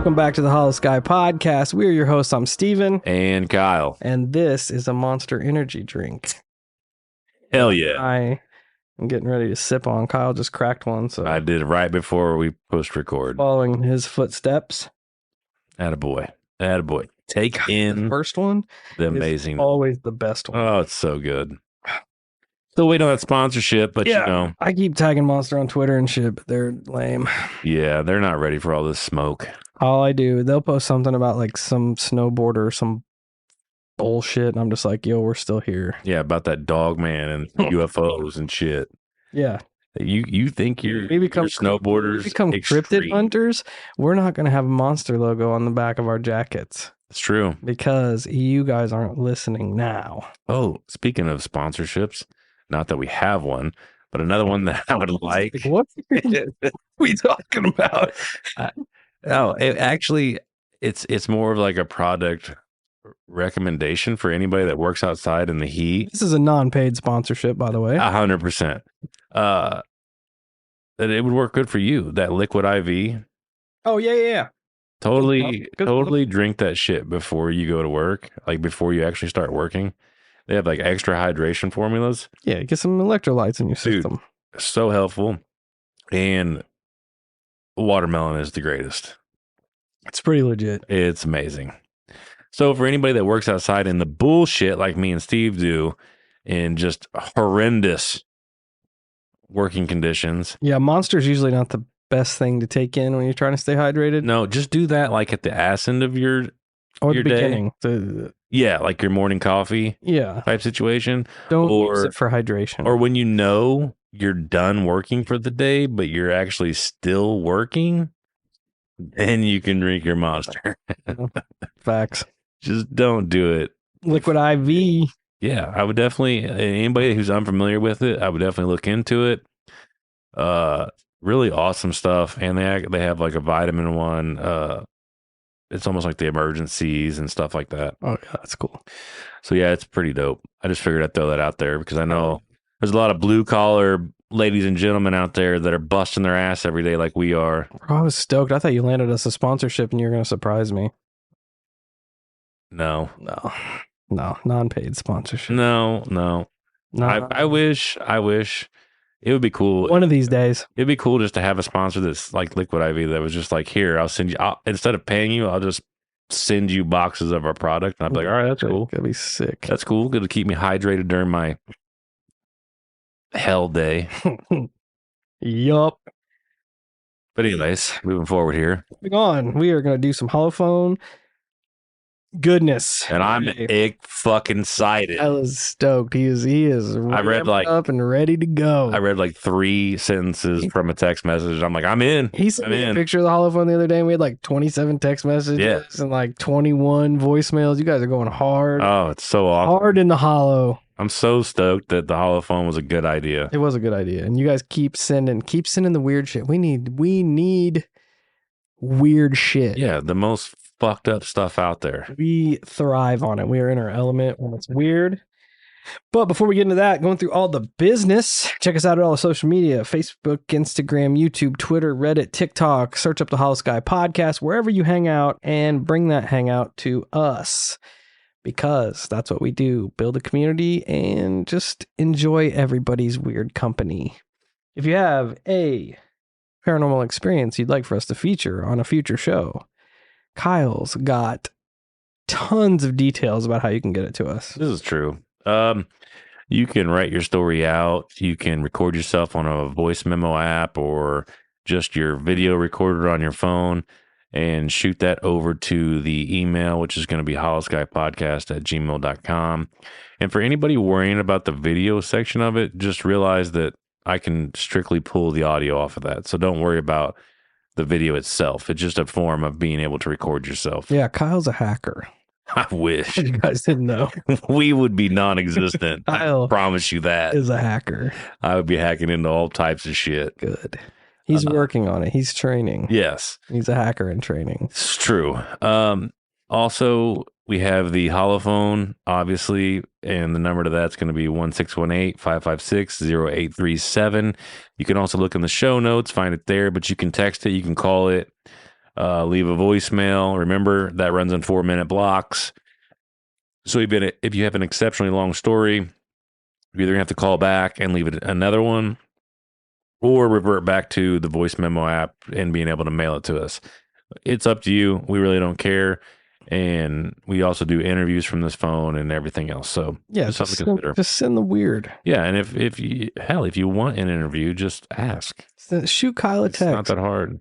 Welcome back to the Holosky Podcast. We are your hosts. I'm Steven. And Kyle. And this is a Monster Energy drink. Hell yeah. I am getting ready to sip on. Kyle just cracked one. So I did right before we post-record. Following his footsteps. Attaboy. Take God, in the first one. the amazing. Always the best one. Oh, it's so good. Still waiting on that sponsorship, but yeah, you know. I keep tagging Monster on Twitter and shit, but they're lame. Yeah, they're not ready for all this smoke. All I do, they'll post something about like some snowboarder or some bullshit, and I'm just like, yo, we're still here. Yeah, about that Dogman and UFOs and shit. Yeah. You think you're snowboarders we become cryptid hunters, we're not going to have a Monster logo on the back of our jackets. It's true. Because you guys aren't listening now. Oh, speaking of sponsorships, not that we have one, but another one that I would like. What are we talking about? It's more of like a product recommendation for anybody that works outside in the heat. This is a non-paid sponsorship, by the way. 100%. That it would work good for you. That liquid IV. Oh yeah. Totally drink that shit before you go to work. Like before you actually start working. They have like extra hydration formulas. Yeah, get some electrolytes in your system. Dude, so helpful. And watermelon is the greatest. It's pretty legit. It's amazing. So for anybody that works outside in the bullshit like me and Steve do, in just horrendous working conditions. Yeah, Monster's usually not the best thing to take in when you're trying to stay hydrated. No, just do that like at the ass end of your or your the beginning. Yeah, like your morning coffee. Yeah, type situation. Don't use it for hydration. Or when you know you're done working for the day, but you're actually still working, then you can drink your Monster. Facts. Just don't do it. Liquid IV. Yeah, I would definitely, anybody who's unfamiliar with it, I would definitely look into it. Really awesome stuff. And they have like a vitamin one. It's almost like the emergencies and stuff like that. Oh, yeah, that's cool. So yeah, it's pretty dope. I just figured I'd throw that out there because I know there's a lot of blue collar ladies and gentlemen out there that are busting their ass every day like we are. Bro, I was stoked. I thought you landed us a sponsorship and you were going to surprise me. No, non-paid sponsorship. No. I wish it would be cool. One of these days. It'd be cool just to have a sponsor that's like Liquid IV that was just like, here, I'll send you, instead of paying you, I'll just send you boxes of our product. And I'd be like, all right, that's cool. That'd be sick. That's cool. Good to keep me hydrated during my hell day. Yup. But anyways, moving forward here. Moving on. We are going to do some Holophone goodness. And I'm fucking excited. I was stoked. He is I read like up and ready to go. I read like 3 sentences from a text message. I'm like, I'm in. He sent me a picture of the Holophone the other day and we had like 27 text messages and like 21 voicemails. You guys are going hard. Oh, it's so awesome. Hard in the Holo. I'm so stoked that the Holophone was a good idea. It was a good idea. And you guys keep sending the weird shit. We need weird shit. Yeah, the most fucked up stuff out there. We thrive on it. We are in our element when it's weird. But before we get into that, going through all the business, check us out at all the social media, Facebook, Instagram, YouTube, Twitter, Reddit, TikTok. Search up the Holosky Podcast, wherever you hang out, and bring that hangout to us. Because that's what we do. Build a community and just enjoy everybody's weird company. If you have a paranormal experience you'd like for us to feature on a future show, Kyle's got tons of details about how you can get it to us. This is true. You can write your story out. You can record yourself on a voice memo app or just your video recorder on your phone and shoot that over to the email, which is going to be holoskypodcast@gmail.com. And for anybody worrying about the video section of it, just realize that I can strictly pull the audio off of that. So don't worry about the video itself. It's just a form of being able to record yourself. Yeah, Kyle's a hacker. I wish. You guys didn't know. We would be non-existent. Kyle I promise you that. is a hacker. I would be hacking into all types of shit. Good. He's working on it. He's training. Yes. He's a hacker in training. It's true. Also, we have the Holophone, obviously, and the number to that's going to be 1-618-556-0837. You can also look in the show notes, find it there, but you can text it, you can call it. leave a voicemail. Remember, that runs in 4-minute blocks. So if you have an exceptionally long story, you either have to call back and leave it another one, or revert back to the voice memo app and being able to mail it to us. It's up to you. We really don't care. And we also do interviews from this phone and everything else. So Yeah, just something to consider. Just send the weird. Yeah, and if you want an interview, just ask. Shoot Kyle a text. It's not that hard.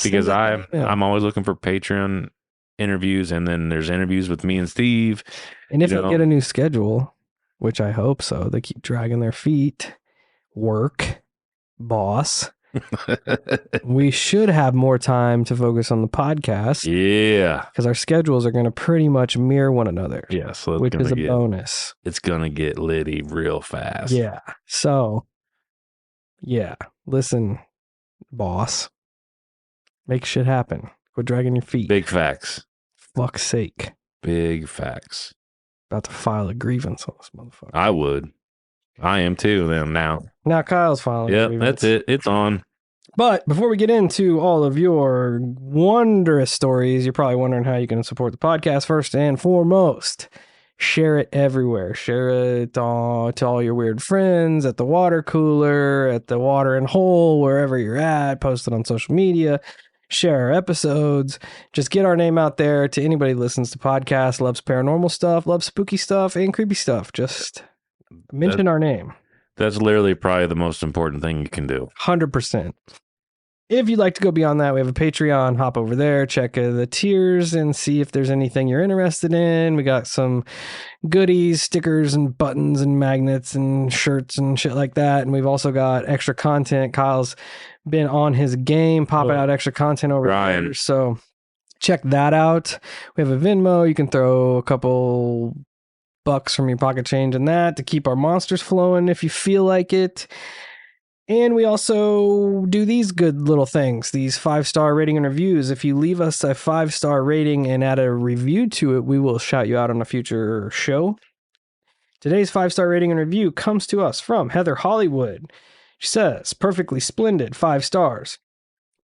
Because I'm always looking for Patreon interviews, and then there's interviews with me and Steve. And if they get a new schedule, which I hope so, they keep dragging their feet. Work, boss. We should have more time to focus on the podcast. Yeah. Because our schedules are going to pretty much mirror one another. Yeah. So which is a bonus. It's going to get litty real fast. Yeah. So, yeah. Listen, boss. Make shit happen. Quit dragging your feet. Big facts. Fuck's sake. Big facts. About to file a grievance on this motherfucker. I would. I am too, then now. Now Kyle's filing a grievance. That's it. It's on. But before we get into all of your wondrous stories, you're probably wondering how you can support the podcast. First and foremost, share it everywhere. Share it to all your weird friends, at the water cooler, at the watering hole, wherever you're at. Post it on social media. Share our episodes. Just get our name out there to anybody who listens to podcasts, loves paranormal stuff, loves spooky stuff, and creepy stuff. Just mention our name. That's literally probably the most important thing you can do. 100%. If you'd like to go beyond that, we have a Patreon. Hop over there, check the tiers, and see if there's anything you're interested in. We got some goodies, stickers, and buttons, and magnets, and shirts, and shit like that. And we've also got extra content. Kyle's been on his game, popping out extra content over there. So check that out. We have a Venmo. You can throw a couple bucks from your pocket change in that to keep our monsters flowing if you feel like it. And we also do these good little things, these 5-star rating and reviews. If you leave us a 5-star rating and add a review to it, we will shout you out on a future show. Today's 5-star rating and review comes to us from Heather Hollywood. She says, perfectly splendid, 5 stars.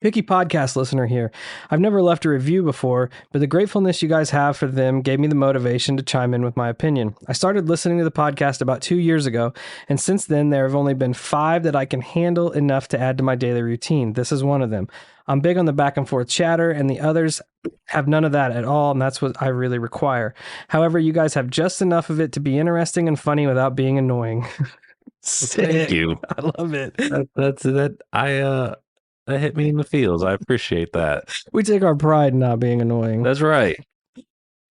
Picky podcast listener here. I've never left a review before, but the gratefulness you guys have for them gave me the motivation to chime in with my opinion. I started listening to the podcast about 2 years ago, and since then there have only been 5 that I can handle enough to add to my daily routine. This is one of them. I'm big on the back and forth chatter, and the others have none of that at all, and that's what I really require. However, you guys have just enough of it to be interesting and funny without being annoying. Thank you. I love it. That hit me in the feels. I appreciate that. We take our pride in not being annoying. That's right.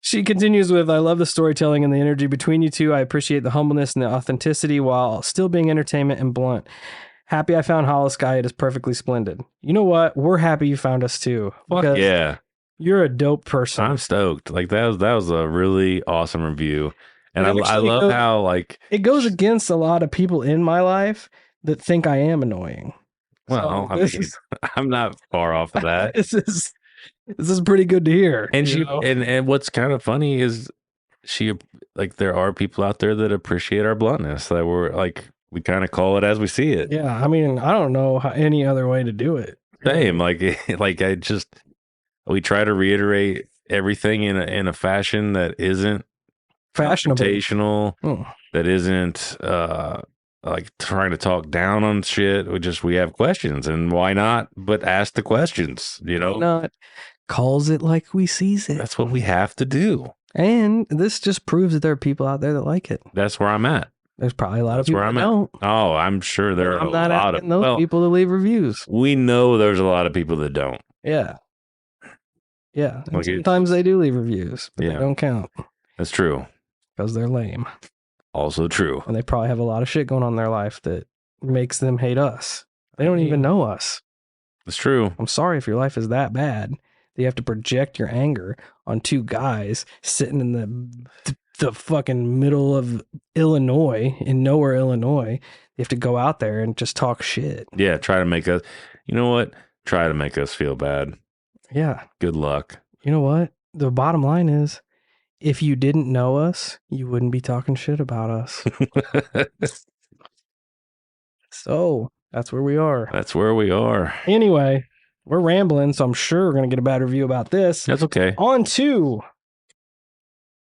She continues with, I love the storytelling and the energy between you two. I appreciate the humbleness and the authenticity while still being entertainment and blunt. Happy I found Holosky. It is perfectly splendid. You know what? We're happy you found us too. Fuck yeah. You're a dope person. I'm stoked. Like that was a really awesome review. And I love how like it goes against a lot of people in my life that think I am annoying. Well, so I'm not far off of that. This is pretty good to hear. And and what's kind of funny is there are people out there that appreciate our bluntness. That we're like we kind of call it as we see it. Yeah, I mean, I don't know any other way to do it. Same, we try to reiterate everything in a fashion that isn't fashionable, that isn't like trying to talk down on shit. We have questions, and why not? But ask the questions, Not calls it like we sees it. That's what we have to do. And this just proves that there are people out there that like it. That's where I'm at. There's probably a lot of people that don't. Oh, I'm sure there are a lot of those people to leave reviews. We know there's a lot of people that don't. Yeah. Yeah. And sometimes they do leave reviews, but they don't count. That's true. Because they're lame. Also true. And they probably have a lot of shit going on in their life that makes them hate us. They don't even know us. That's true. I'm sorry if your life is that bad that you have to project your anger on 2 guys sitting in the fucking middle of Illinois, in nowhere, Illinois. You have to go out there and just talk shit. Yeah, try to make us, you know what? Try to make us feel bad. Yeah. Good luck. You know what? The bottom line is, if you didn't know us, you wouldn't be talking shit about us. So, that's where we are. That's where we are. Anyway, we're rambling, so I'm sure we're going to get a bad review about this. That's okay. On to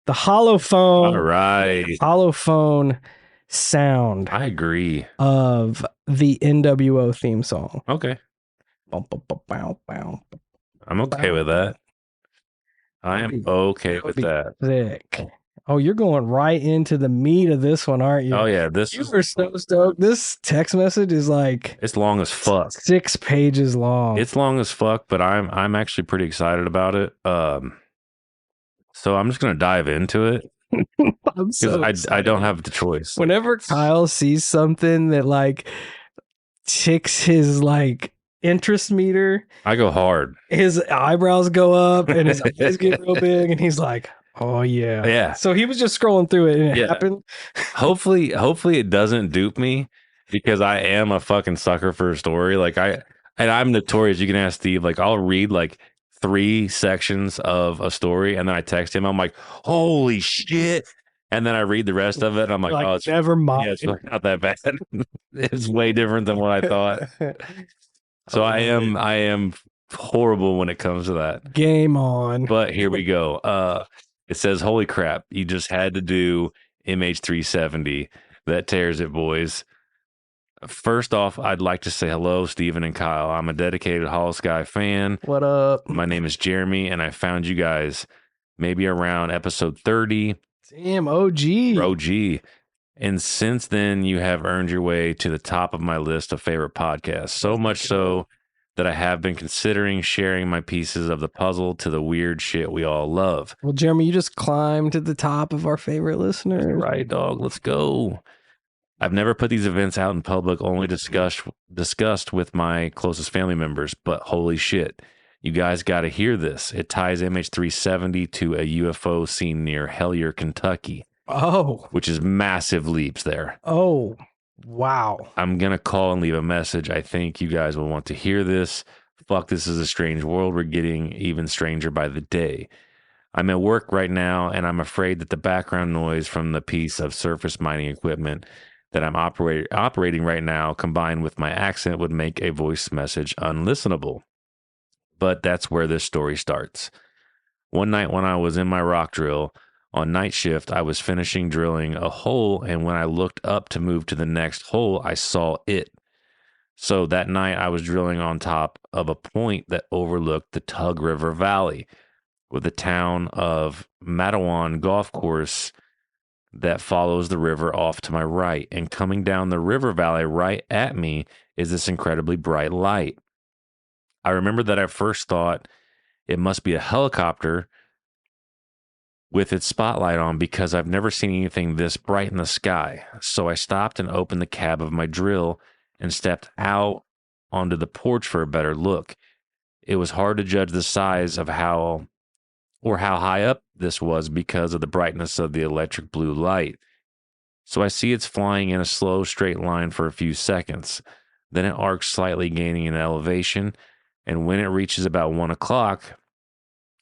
the Holophone. All right. Holophone sound I agree. of the NWO theme song. Okay. Bow, bow, bow, bow, bow. I'm okay with that. I am okay with that. Sick. Oh, you're going right into the meat of this one, aren't you? Oh yeah, You were so stoked. This text message is like it's long as fuck. 6 pages long. It's long as fuck, but I'm actually pretty excited about it. So I'm just gonna dive into it I'm so because I don't have the choice. Whenever Kyle sees something that like ticks his like interest meter, I go hard. his eyebrows go up and his eyes get real big, and he's like, "Oh yeah, Yeah." So he was just scrolling through it, and it Yeah. happened. Hopefully it doesn't dupe me because I am a fucking sucker for a story. Like I'm notorious. You can ask Steve. Like I'll read like 3 sections of a story and then I text him. I'm like, holy shit. And then I read the rest of it. And I'm like, oh, it's never mind. Yeah, it's really not that bad. It's way different than what I thought. So I am horrible when it comes to that. Game on. But here we go. It says, holy crap, you just had to do MH370. That tears it, boys. First off, I'd like to say hello, Steven and Kyle. I'm a dedicated Holosky fan. What up? My name is Jeremy, and I found you guys maybe around episode 30. Damn, OG. OG. And since then, you have earned your way to the top of my list of favorite podcasts. So much so that I have been considering sharing my pieces of the puzzle to the weird shit we all love. Well, Jeremy, you just climbed to the top of our favorite listeners. Right, dog. Let's go. I've never put these events out in public, only discussed with my closest family members, but holy shit, you guys got to hear this. It ties MH370 to a UFO seen near Hellier, Kentucky. Oh. Which is massive leaps there. Oh, wow. I'm going to call and leave a message. I think you guys will want to hear this. Fuck, this is a strange world. We're getting even stranger by the day. I'm at work right now, and I'm afraid that the background noise from the piece of surface mining equipment that I'm operating right now, combined with my accent, would make a voice message unlistenable. But that's where this story starts. One night when I was in my rock drill on night shift, I was finishing drilling a hole, and when I looked up to move to the next hole, I saw it. So that night I was drilling on top of a point that overlooked the Tug River Valley, with the town of Matawan Golf Course that follows the river off to my right, and coming down the river valley right at me is this incredibly bright light. I remember that I first thought it must be a helicopter with its spotlight on because I've never seen anything this bright in the sky. So I stopped and opened the cab of my drill and stepped out onto the porch for a better look. It was hard to judge the size of how high up this was because of the brightness of the electric blue light. So I see it's flying in a slow straight line for a few seconds. Then it arcs slightly, gaining in elevation, and when it reaches about 1 o'clock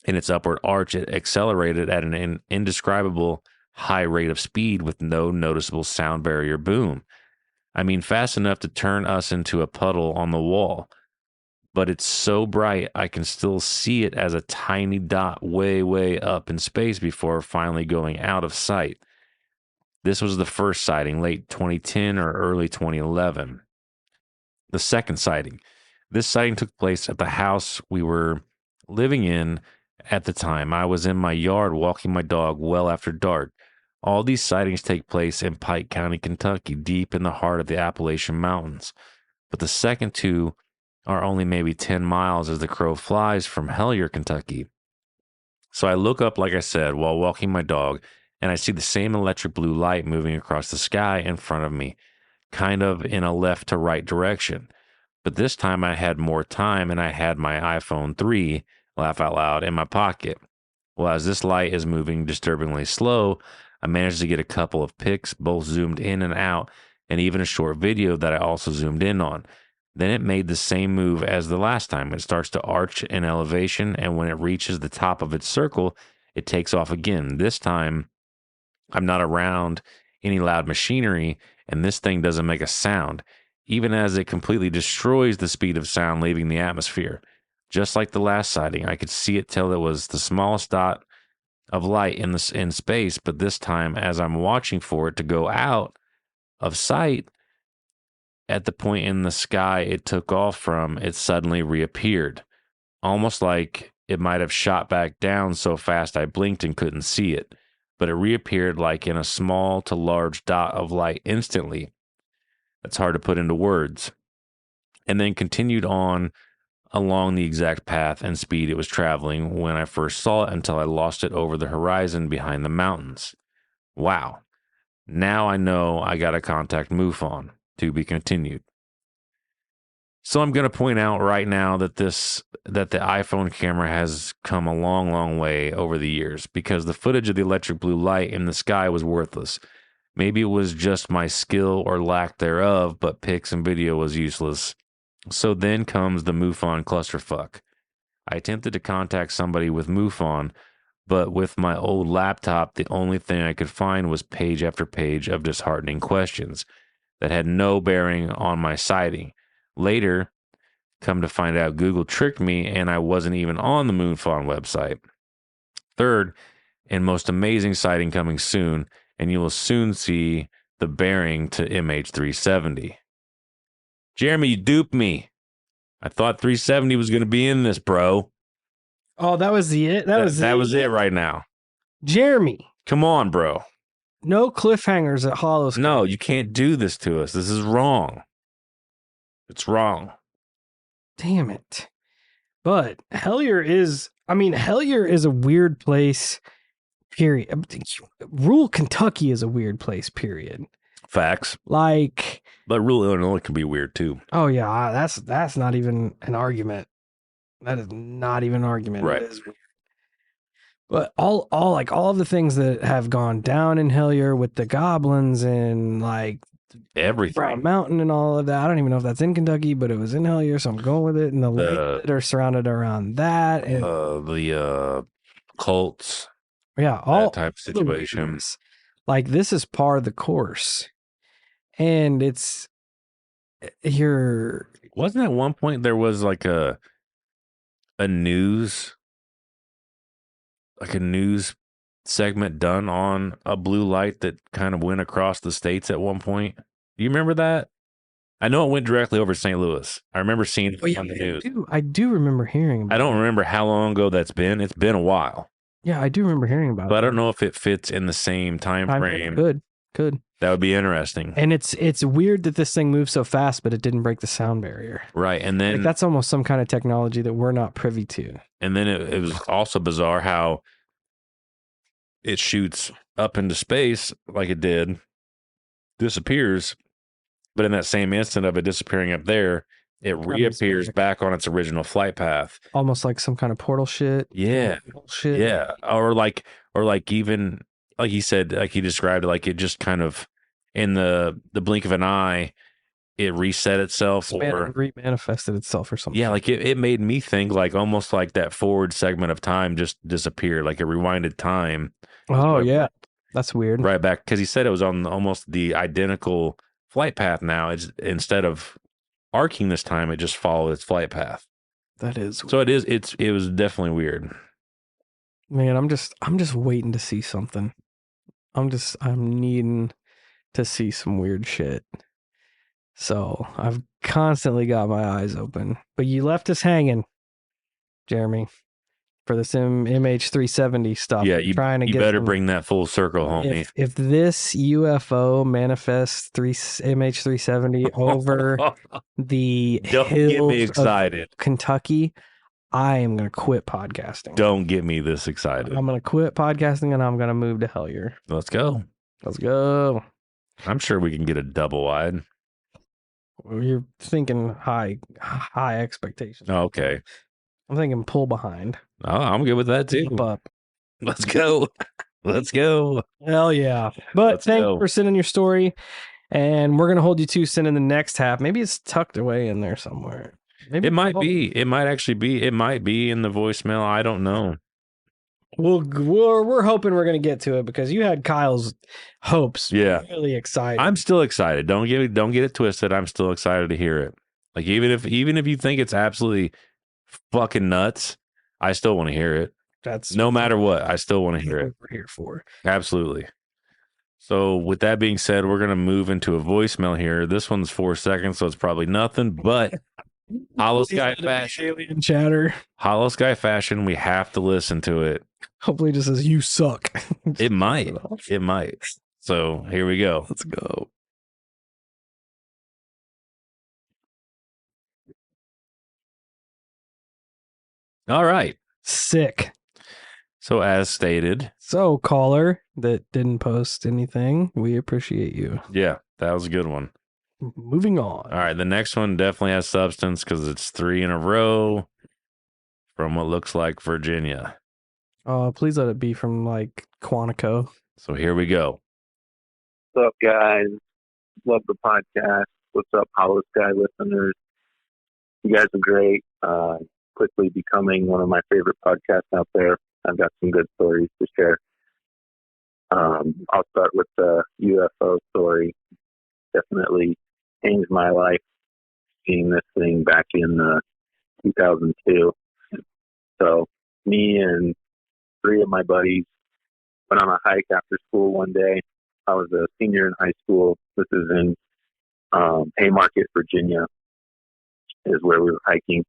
in its upward arch, it accelerated at an indescribable high rate of speed with no noticeable sound barrier boom. I mean, fast enough to turn us into a puddle on the wall. But it's so bright, I can still see it as a tiny dot way, way up in space before finally going out of sight. This was the first sighting, late 2010 or early 2011. The second sighting. This sighting took place at the house we were living in at the time. I was in my yard walking my dog well after dark. All these sightings take place in Pike County, Kentucky, deep in the heart of the Appalachian Mountains. But the second two are only maybe 10 miles as the crow flies from Hellier, Kentucky. So I look up, like I said, while walking my dog, and I see the same electric blue light moving across the sky in front of me, kind of in a left to right direction. But this time I had more time, and I had my iPhone 3, laugh out loud, in my pocket. Well, as this light is moving disturbingly slow, I managed to get a couple of pics, both zoomed in and out, and even a short video that I also zoomed in on. Then it made the same move as the last time. It starts to arch in elevation, and when it reaches the top of its circle, it takes off again. This time, I'm not around any loud machinery, and this thing doesn't make a sound, even as it completely destroys the speed of sound leaving the atmosphere. Just like the last sighting, I could see it till it was the smallest dot of light in space, but this time as I'm watching for it to go out of sight at the point in the sky it took off from, it suddenly reappeared, almost like it might have shot back down so fast I blinked and couldn't see it, but it reappeared like in a small to large dot of light instantly. That's hard to put into words. And then continued on along the exact path and speed it was traveling when I first saw it until I lost it over the horizon behind the mountains. Wow. Now I know I got to contact MUFON. To be continued. So I'm going to point out right now that the iPhone camera has come a long, long way over the years because the footage of the electric blue light in the sky was worthless. Maybe it was just my skill or lack thereof, but pics and video was useless. So then comes the MUFON clusterfuck. I attempted to contact somebody with MUFON, but with my old laptop, the only thing I could find was page after page of disheartening questions that had no bearing on my sighting. Later, come to find out Google tricked me and I wasn't even on the MUFON website. Third, and most amazing sighting coming soon, and you will soon see the bearing to MH370. Jeremy, you duped me. I thought 370 was going to be in this, bro. Oh, that was it? That was it right now. Jeremy. Come on, bro. No cliffhangers at Holosky. No, you can't do this to us. This is wrong. It's wrong. Damn it. But Hellier is a weird place, period. Rural Kentucky is a weird place, period. Facts. Like, but rural Illinois can be weird too. Oh yeah, that's not even an argument. That is not even an argument. Right. It is weird. But all of the things that have gone down in Hellier with the goblins and like everything, Brown Mountain and all of that. I don't even know if that's in Kentucky, but it was in Hellier, so I'm going with it. And the lakes that are surrounded around that, and the cults, yeah, all that type of situation. Like this is par of the course, and it's here. Wasn't at one point there was like a news segment done on a blue light that kind of went across the states at one point? Do you remember that? I know it went directly over St. Louis. I remember seeing it on the news. I do remember hearing about it. I don't remember how long ago that's been. It's been a while. Yeah, I do remember hearing about it. But I don't know if it fits in the same time frame. Could. That would be interesting. And it's weird that this thing moves so fast, but it didn't break the sound barrier. Right. And then that's almost some kind of technology that we're not privy to. And then it was also bizarre how it shoots up into space like it did, disappears, but in that same instant of it disappearing up there, it reappears back on its original flight path. Almost like some kind of portal shit. Yeah. Yeah. Or like even like he said, like he described it, like it just kind of in the blink of an eye, it reset itself or remanifested itself or something. Yeah, like it made me think like almost like that forward segment of time just disappeared, like it rewinded time. Oh, yeah. That's weird. Right back, because he said it was on almost the identical flight path now. It's instead of arcing this time, it just followed its flight path. That is weird. So it was definitely weird. Man, I'm just waiting to see something. I'm needing to see some weird shit. So I've constantly got my eyes open. But you left us hanging, Jeremy, for this MH370 stuff. Yeah, you better bring that full circle, homie. If this UFO manifests MH370 over the Don't hills get me excited. Of Kentucky, I am going to quit podcasting. Don't get me this excited. I'm going to quit podcasting and I'm going to move to Hellier. Let's go. I'm sure we can get a double wide. You're thinking high expectations. Oh, okay. I'm thinking pull behind. Oh, I'm good with that too. Up, up. Let's go. Let's go. Hell yeah. But thanks for sending your story. And we're going to hold you to sending the next half. Maybe it's tucked away in there somewhere. Maybe it might be. It might actually be. It might be in the voicemail. I don't know. We're hoping we're going to get to it because you had Kyle's hopes. Yeah. Really excited. I'm still excited. Don't get it twisted. I'm still excited to hear it. Like even if you think it's absolutely fucking nuts, I still want to hear it. That's No matter what, I still want to hear what it. we're here for. Absolutely. So with that being said, we're going to move into a voicemail here. This one's 4 seconds, so it's probably nothing, but Holosky fashion. Alien chatter. Holosky fashion, we have to listen to it. Hopefully it just says you suck. It might. It might. So here we go. Let's go. All right. Sick. So as stated. So caller that didn't post anything, we appreciate you. Yeah, that was a good one. Moving on. All right. The next one definitely has substance because it's 3 in a row from what looks like Virginia. Please let it be from like Quantico. So here we go. What's up, guys? Love the podcast. What's up, Holosky listeners? You guys are great. Quickly becoming one of my favorite podcasts out there. I've got some good stories to share. I'll start with the UFO story. Definitely changed my life seeing this thing back in 2002. So me and 3 of my buddies went on a hike after school one day. I was a senior in high school. This is in Haymarket, Virginia, is where we were hiking.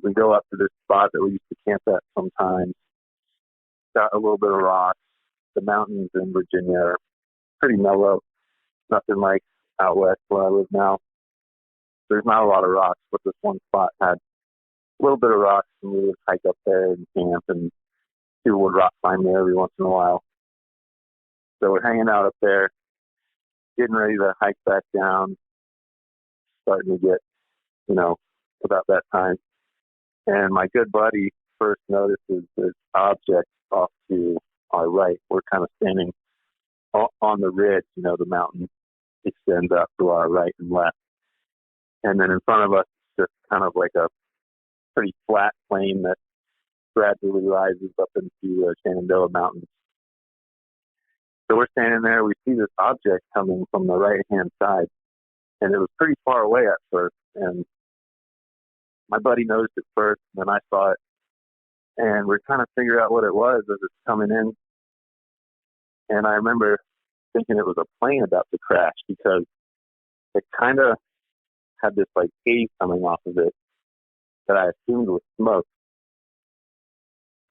We go up to this spot that we used to camp at sometimes. Got a little bit of rock. The mountains in Virginia are pretty mellow. Nothing like out west where I live now. There's not a lot of rocks, but this one spot had a little bit of rocks, and we would hike up there and camp, and people would rock climb me every once in a while. So we're hanging out up there, getting ready to hike back down, starting to get, about that time. And my good buddy first notices this object off to our right. We're kind of standing on the ridge, the mountain extends up to our right and left. And then in front of us, just kind of like a pretty flat plain that gradually rises up into the Shenandoah Mountains. So we're standing there, we see this object coming from the right-hand side, and it was pretty far away at first. And my buddy noticed it first, and then I saw it, and we're trying to figure out what it was as it's coming in. And I remember thinking it was a plane about to crash because it kind of had this like haze coming off of it that I assumed was smoke.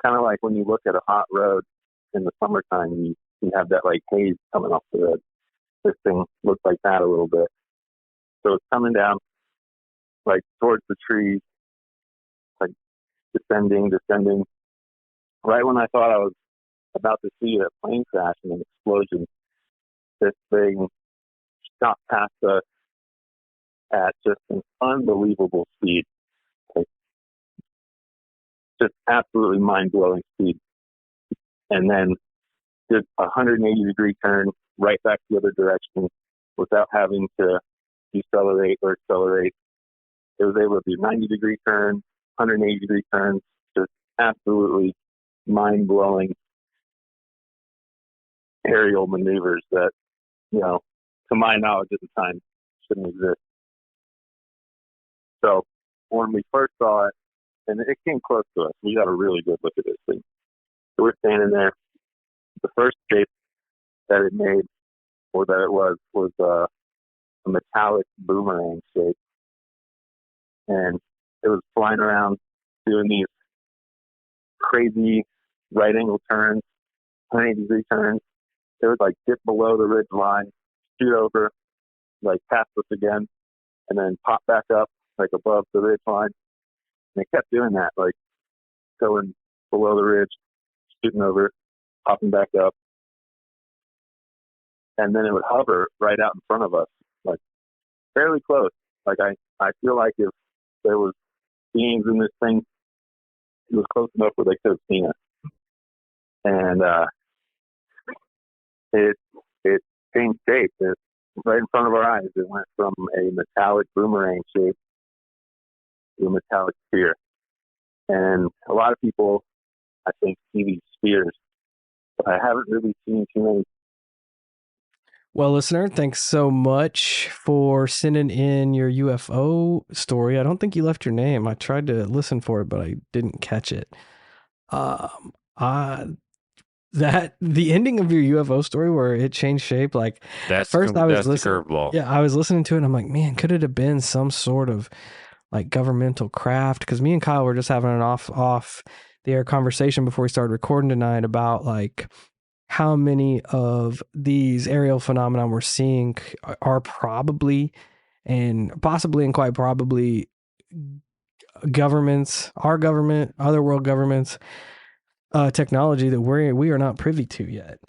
Kind of like when you look at a hot road in the summertime, you have that like haze coming off the road. This thing looked like that a little bit. So it's coming down like towards the trees, like descending. Right when I thought I was about to see a plane crash and an explosion, this thing shot past us at just an unbelievable speed. Like, just absolutely mind-blowing speed. And then did a 180-degree turn right back the other direction without having to decelerate or accelerate. It was able to do 90-degree turn, 180-degree turns, just absolutely mind-blowing aerial maneuvers that, to my knowledge at the time, shouldn't exist. So when we first saw it, and it came close to us, we got a really good look at this thing. So we're standing there. The first shape that it made, or that it was a metallic boomerang shape. And it was flying around doing these crazy right angle turns, 180-degree turns. It would like dip below the ridge line, shoot over, like pass us again, and then pop back up like above the ridge line. And it kept doing that, like going below the ridge, shooting over, popping back up. And then it would hover right out in front of us, like fairly close. Like I feel like if there was beings in this thing, it was close enough where they could have seen us. And it changed shape. It, right in front of our eyes, it went from a metallic boomerang shape to a metallic sphere. And a lot of people, I think, see these spheres, but I haven't really seen too many Well, listener, thanks so much for sending in your UFO story. I don't think you left your name. I tried to listen for it, but I didn't catch it. The ending of your UFO story where it changed shape, like That's at first I was that's the listening. curveball. Yeah, I was listening to it and I'm like, man, could it have been some sort of like governmental craft? Because me and Kyle were just having an off the air conversation before we started recording tonight about like how many of these aerial phenomena we're seeing are probably and possibly and quite probably governments, our government, other world governments, technology that we are not privy to yet.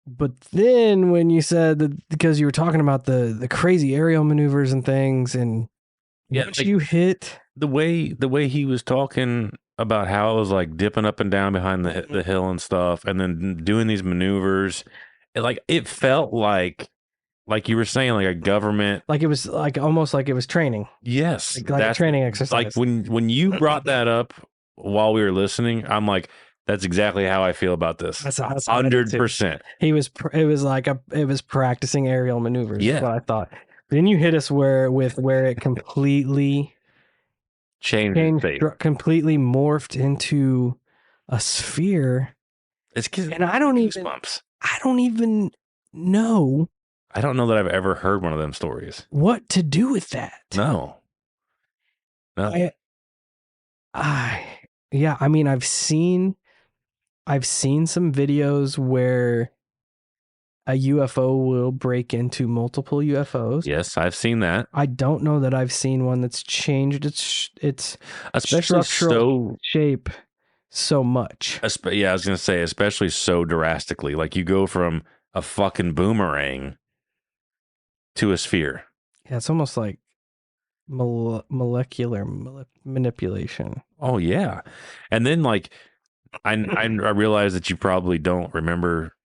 But then when you said that, because you were talking about the crazy aerial maneuvers and things, and once like, you hit the way he was talking about how it was like dipping up and down behind the hill and stuff, and then doing these maneuvers, it felt like you were saying, like a government, like it was like almost like it was training, yes, like a training exercise. like when you brought that up while we were listening, I'm like, that's exactly how I feel about this. That's 100%. It was practicing aerial maneuvers. Yeah. Is what I thought. But then you hit us where it completely changed shape. Completely morphed into a sphere. It's and I don't even know. I don't know that I've ever heard one of them stories. What to do with that? No. Yeah, I mean, I've seen some videos where a UFO will break into multiple UFOs. Yes, I've seen that. I don't know that I've seen one that's changed its especially structural shape so much. Yeah, I was going to say, especially so drastically. Like you go from a fucking boomerang to a sphere. Yeah, it's almost like molecular manipulation. Oh, yeah. And then like, I realize that you probably don't remember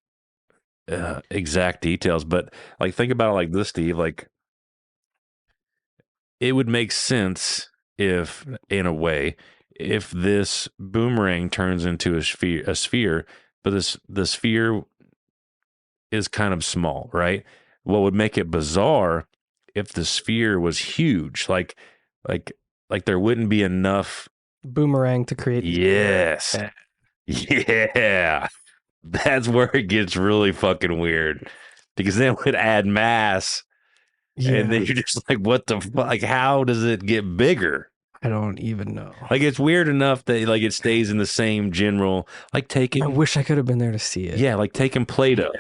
exact details, but like think about it like this, Steve. Like it would make sense if, in a way, if this boomerang turns into a sphere, but the sphere is kind of small, right? What would make it bizarre if the sphere was huge, like there wouldn't be enough boomerang to create. Yes. Yeah. That's where it gets really fucking weird, because then it would add mass. Yeah. And then you're just like, what the fuck? Like, how does it get bigger? I don't even know. Like, it's weird enough that like it stays in the same general, like taking. I wish I could have been there to see it. Yeah, like taking Play-Doh. Yeah.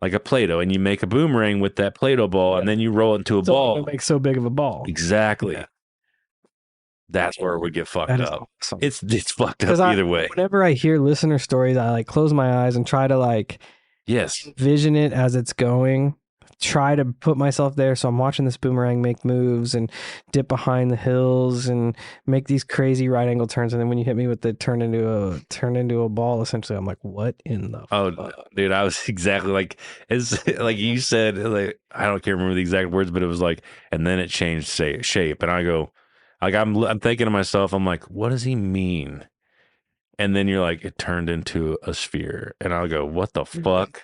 Like a Play-Doh, and you make a boomerang with that Play-Doh ball, and then you roll it into a ball. It makes so big of a ball. Exactly. Yeah. That's where it would get fucked up. Awesome. It's fucked up either way. Whenever I hear listener stories, I like close my eyes and try to like envision it as it's going. Try to put myself there. So I'm watching this boomerang make moves and dip behind the hills and make these crazy right angle turns. And then when you hit me with the turn into a ball, essentially, I'm like, what in the fuck? Dude, I was exactly like, it's like you said, like, I can't remember the exact words, but it was like, and then it changed shape. And I go, like, I'm thinking to myself, I'm like, what does he mean? And then you're like, it turned into a sphere. And I'll go, what the fuck?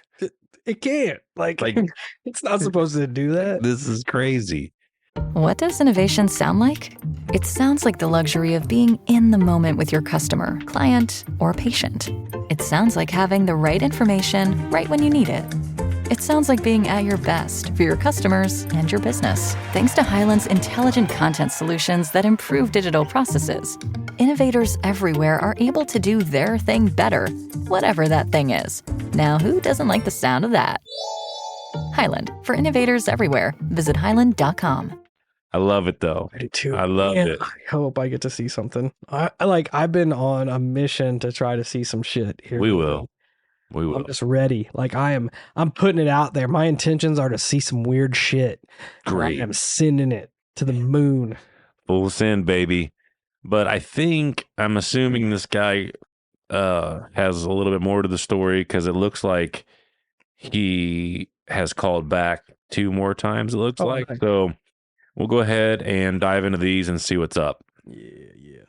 It can't. Like it's not supposed to do that. This is crazy. What does innovation sound like? It sounds like the luxury of being in the moment with your customer, client, or patient. It sounds like having the right information right when you need it. It sounds like being at your best for your customers and your business. Thanks to Hyland's intelligent content solutions that improve digital processes, innovators everywhere are able to do their thing better, whatever that thing is. Now, who doesn't like the sound of that? Hyland, for innovators everywhere. Visit hyland.com. I love it, though. I do too. I love it. I hope I get to see something. I've been on a mission to try to see some shit here. We will. I'm just ready. Like I'm putting it out there. My intentions are to see some weird shit. Great. I'm sending it to the moon. Full send, baby. But I'm assuming this guy has a little bit more to the story, because it looks like he has called back 2 more times, it looks like. Okay. So we'll go ahead and dive into these and see what's up. Yeah.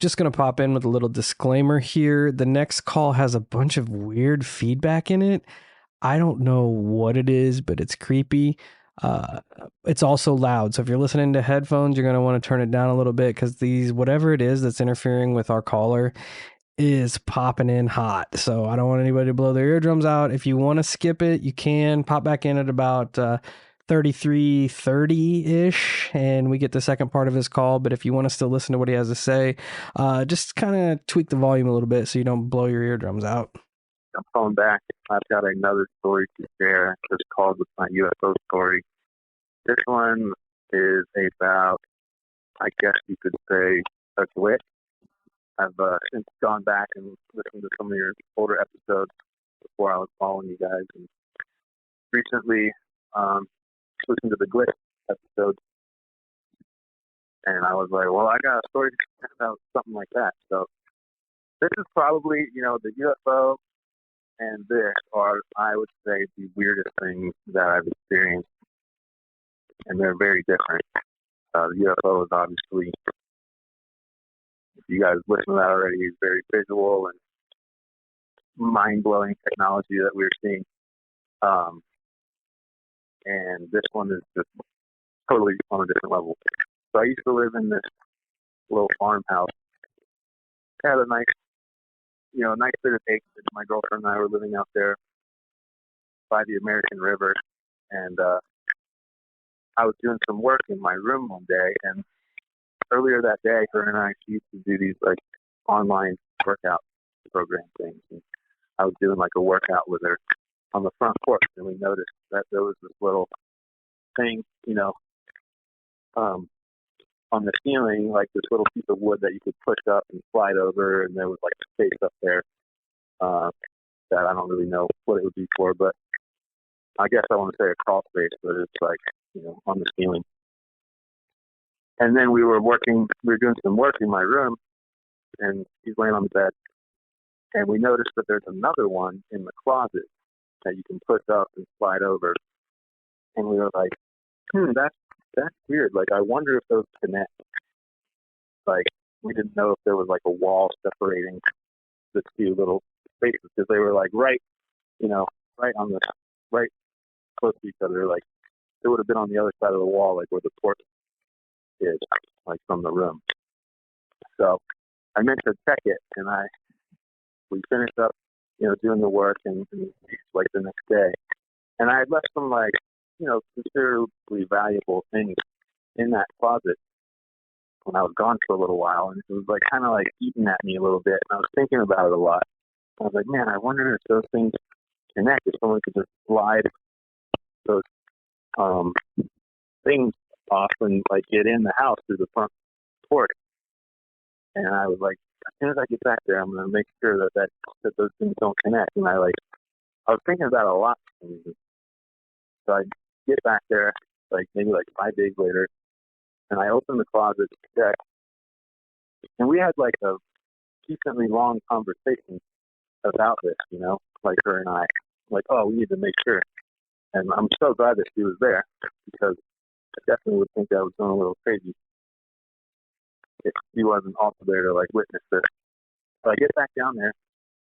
Just going to pop in with a little disclaimer here. The next call has a bunch of weird feedback in it. I don't know what it is, but it's creepy. It's also loud. So if you're listening to headphones, you're going to want to turn it down a little bit because whatever it is that's interfering with our caller is popping in hot. So I don't want anybody to blow their eardrums out. If you want to skip it, you can pop back in at about 33:30-ish, and we get the second part of his call. But if you want to still listen to what he has to say, just kind of tweak the volume a little bit so you don't blow your eardrums out. I'm calling back. I've got another story to share. It's called my UFO story. This one is about, I guess you could say, a glitch. I've since gone back and listened to some of your older episodes before I was following you guys, and recently listened to the glitch episode, and I was like, well, I got a story about something like that. So this is probably, the UFO and this are, I would say, the weirdest things that I've experienced, and they're very different. The UFO is obviously, if you guys listen to that already, is very visual and mind-blowing technology that we're seeing. And this one is just totally on a different level. So I used to live in this little farmhouse. It had a nice bit of acreage. My girlfriend and I were living out there by the American River, and I was doing some work in my room one day, and earlier that day, her and I, she used to do these like online workout program things, and I was doing like a workout with her on the front porch, and we noticed that there was this little thing, on the ceiling, like this little piece of wood that you could push up and slide over, and there was like a space up there that I don't really know what it would be for, but I guess I want to say a crawl space, but it's like, on the ceiling. And then we were doing some work in my room, and she's laying on the bed, and we noticed that there's another one in the closet that you can push up and slide over. And we were like, that's weird. Like, I wonder if those connect. Like, we didn't know if there was like a wall separating the two little spaces, because they were like right close to each other. Like, it would have been on the other side of the wall, like where the porch is, like from the room. So I meant to check it, and we finished up, doing the work, and like the next day, and I had left some like, considerably valuable things in that closet when I was gone for a little while, and it was like kind of like eating at me a little bit, and I was thinking about it a lot. I was like, man, I wonder if those things connect, if someone could just slide those things off and like get in the house through the front porch. And I was like, as soon as I get back there, I'm going to make sure that those things don't connect. And I was thinking about it a lot. So I get back there, like maybe like 5 days later, and I open the closet to check. And we had like a decently long conversation about this, like her and I, like, oh, we need to make sure. And I'm so glad that she was there, because I definitely would think I was going a little crazy if she wasn't also there to like witness this. So I get back down there,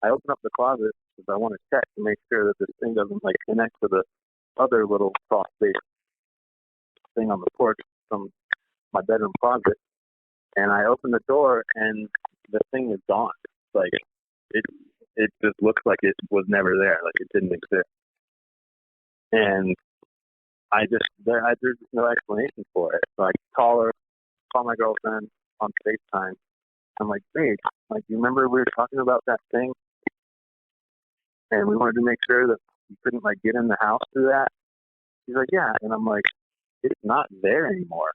I open up the closet because I want to check to make sure that this thing doesn't like connect to the other little cross space thing on the porch from my bedroom closet. And I open the door, and the thing is gone. Like, it just looks like it was never there, like it didn't exist. And there's no explanation for it. So I call my girlfriend on FaceTime. I'm like, babe, like, you remember we were talking about that thing? And we wanted to make sure that you couldn't like get in the house through that. She's like, yeah. And I'm like, it's not there anymore.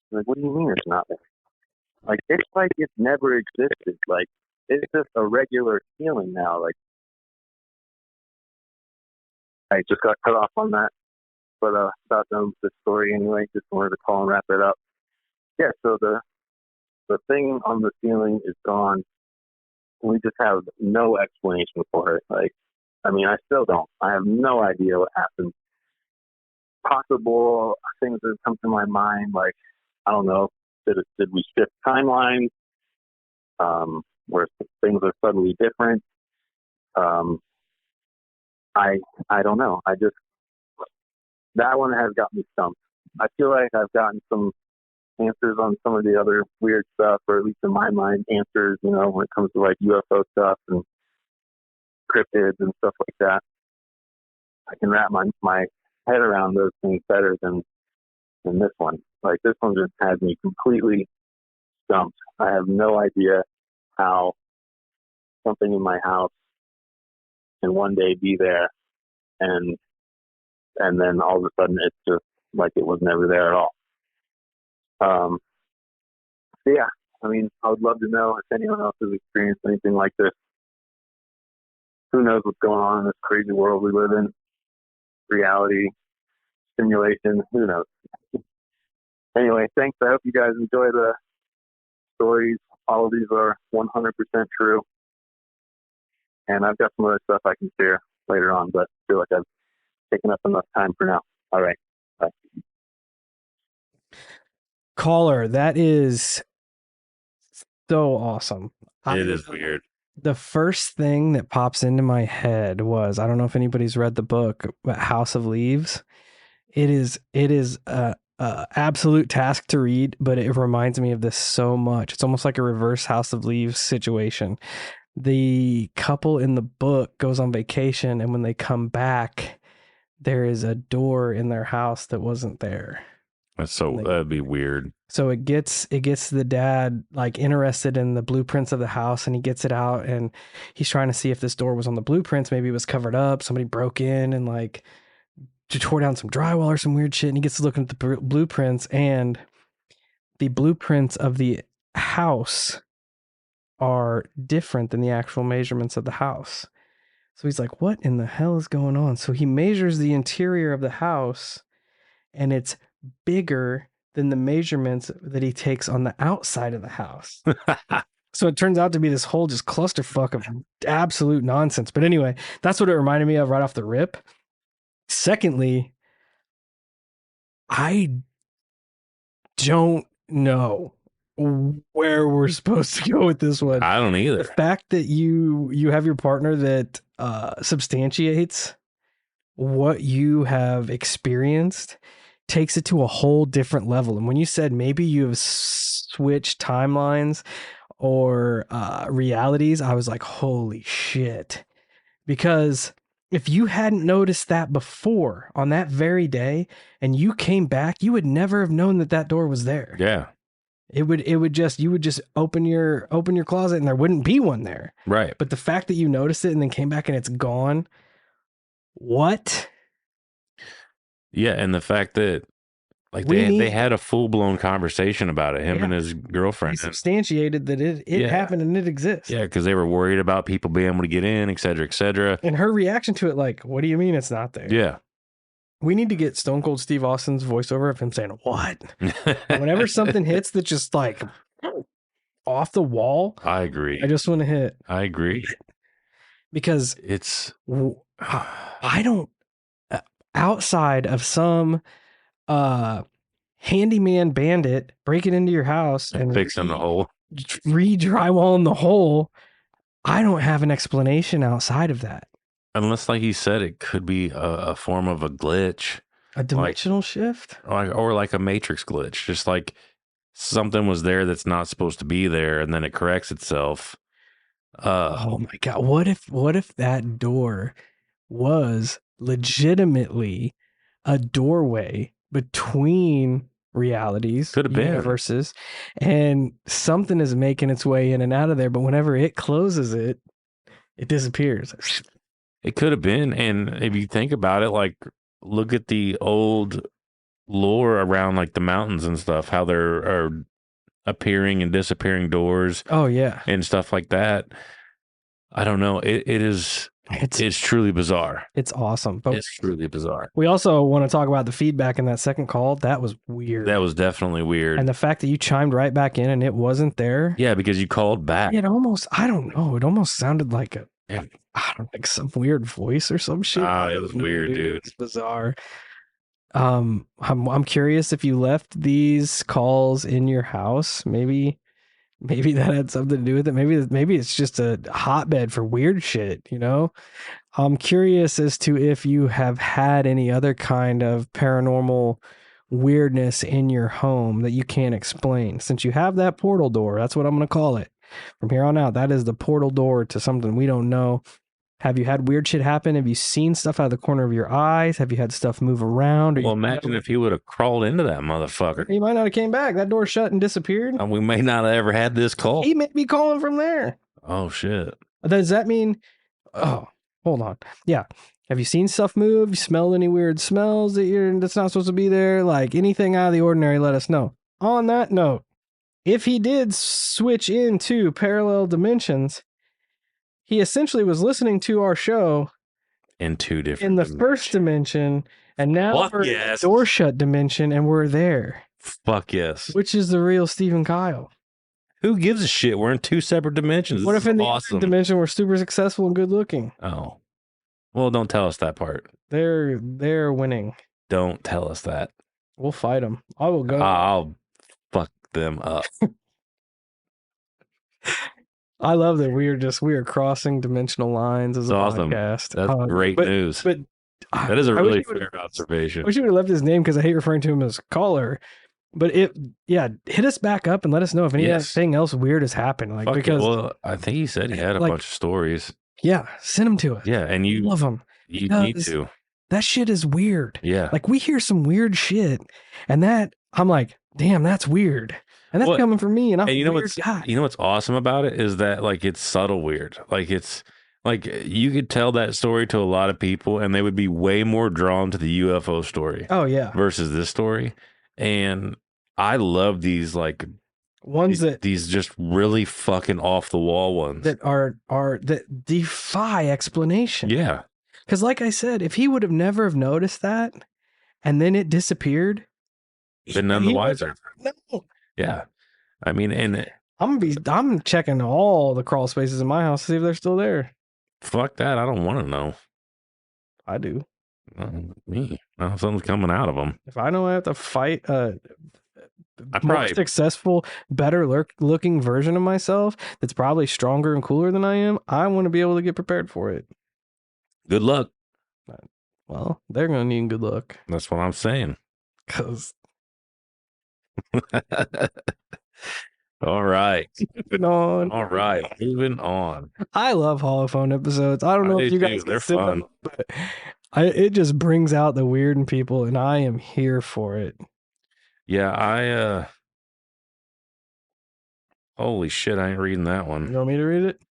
She's like, what do you mean it's not there? Like, it's like it never existed. Like, it's just a regular feeling now. Like, I just got cut off on that. But about the story anyway. Just wanted to call and wrap it up. Yeah, so the thing on the ceiling is gone. We just have no explanation for it. Like, I mean, I still don't. I have no idea what happened. Possible things that come to my mind, like, I don't know, did we shift timelines? Where things are suddenly different? I don't know. That one has got me stumped. I feel like I've gotten some answers on some of the other weird stuff, or at least in my mind, answers, when it comes to like UFO stuff and cryptids and stuff like that. I can wrap my head around those things better than this one. Like, this one just has me completely stumped. I have no idea how something in my house can one day be there and then all of a sudden it's just like it was never there at all. So yeah, I mean, I would love to know if anyone else has experienced anything like this. Who knows what's going on in this crazy world we live in? Reality, simulation, who knows? Anyway, thanks. I hope you guys enjoy the stories. All of these are 100% true. And I've got some other stuff I can share later on, but I feel like I've taken up enough time for now. All right. Bye. Caller, that is so awesome. It is weird. The first thing that pops into my head was, I don't know if anybody's read the book, but House of Leaves. It is a absolute task to read, but it reminds me of this so much. It's almost like a reverse House of Leaves situation. The couple in the book goes on vacation, and when they come back, there is a door in their house that wasn't there. That'd be weird. So it gets the dad like interested in the blueprints of the house, and he gets it out and he's trying to see if this door was on the blueprints. Maybe it was covered up. Somebody broke in and like tore down some drywall or some weird shit. And he gets to looking at the blueprints, and the blueprints of the house are different than the actual measurements of the house. So he's like, what in the hell is going on? So he measures the interior of the house, and it's bigger than the measurements that he takes on the outside of the house. So it turns out to be this whole just clusterfuck of absolute nonsense. But anyway, that's what it reminded me of right off the rip. Secondly, I don't know where we're supposed to go with this one. I don't either. The fact that you have your partner that substantiates what you have experienced takes it to a whole different level. And when you said maybe you have switched timelines or realities, I was like, holy shit. Because if you hadn't noticed that before on that very day and you came back, you would never have known that door was there. Yeah. You would just open your closet and there wouldn't be one there. Right. But the fact that you noticed it and then came back and it's gone. What? Yeah, and the fact that like they had a full-blown conversation about it, him and his girlfriend. He substantiated that it happened and it exists. Yeah, because they were worried about people being able to get in, et cetera, et cetera. And her reaction to it, like, what do you mean it's not there? Yeah. We need to get Stone Cold Steve Austin's voiceover of him saying, what? Whenever something hits that's just like off the wall. I agree. I just want to hit. I agree. Because it's... I don't... outside of some handyman bandit breaking into your house and fixing the hole, re-drywalling the hole, I don't have an explanation outside of that. Unless, like you said, it could be a form of a glitch. A dimensional shift? Or like a matrix glitch. Just like something was there that's not supposed to be there, and then it corrects itself. Oh my God. What if that door was legitimately a doorway between realities, could have been universes, and something is making its way in and out of there, but whenever it closes it disappears. It could have been. And if you think about it, like, look at the old lore around like the mountains and stuff, how there are appearing and disappearing doors. Oh yeah. And stuff like that. I don't know. It's truly bizarre. It's awesome. But it's truly bizarre. We also want to talk about the feedback in that second call. That was weird. That was definitely weird. And the fact that you chimed right back in and it wasn't there. Yeah, because you called back. It almost sounded like some weird voice or some shit. It was weird, dude. It's bizarre. I'm curious if you left these calls in your house. Maybe Maybe that had something to do with it. Maybe it's just a hotbed for weird shit, you know? I'm curious as to if you have had any other kind of paranormal weirdness in your home that you can't explain. Since you have that portal door, that's what I'm going to call it. From here on out, that is the portal door to something we don't know. Have you had weird shit happen? Have you seen stuff out of the corner of your eyes? Have you had stuff move around? Well, imagine if he would have crawled into that motherfucker. He might not have came back. That door shut and disappeared. We may not have ever had this call. He may be calling from there. Oh, shit. Does that mean... Oh, hold on. Yeah. Have you seen stuff move? You smelled any weird smells that's not supposed to be there? Like anything out of the ordinary, let us know. On that note, if he did switch into parallel dimensions, he essentially was listening to our show in two different in the dimensions. first dimension, and now we're in the door shut dimension, and we're there. Fuck yes. Which is the real Stephen Kyle? Who gives a shit? We're in two separate dimensions. What if in the awesome other dimension we're super successful and good looking? Oh. Well, don't tell us that part. They're winning. Don't tell us that. We'll fight them. I will go. I'll fuck them up. I love that we are crossing dimensional lines as a awesome. podcast. That's great news. But that is a really fair observation. I wish you would have left his name because I hate referring to him as caller. But hit us back up and let us know if anything else weird has happened. Like, because well, I think he said he had a bunch of stories. Yeah, send them to us. Yeah, and you love them. You need to. That shit is weird. Yeah, like we hear some weird shit, and that I'm like, damn, that's weird. And that's coming from me, and I'm you know a weird what's guy. You know what's awesome about it is that like it's subtle weird. Like it's like you could tell that story to a lot of people, and they would be way more drawn to the UFO story. Oh yeah, versus this story. And I love these like ones these just really fucking off the wall ones that are that defy explanation. Yeah, because like I said, if he would have never have noticed that, and then it disappeared, been none the wiser. No. Yeah, I mean, and I'm checking all the crawl spaces in my house to see if they're still there. Fuck that! I don't want to know. I do. Me, something's coming out of them. If I know I have to fight a more successful, better looking version of myself that's probably stronger and cooler than I am, I want to be able to get prepared for it. Good luck. Well, they're going to need good luck. That's what I'm saying. Because all right. Moving on. All right. Moving on. I love Holophone episodes. I don't know if you guys they're fun. them, but it just brings out the weird in people, and I am here for it. Yeah, holy shit, I ain't reading that one. You want me to read it?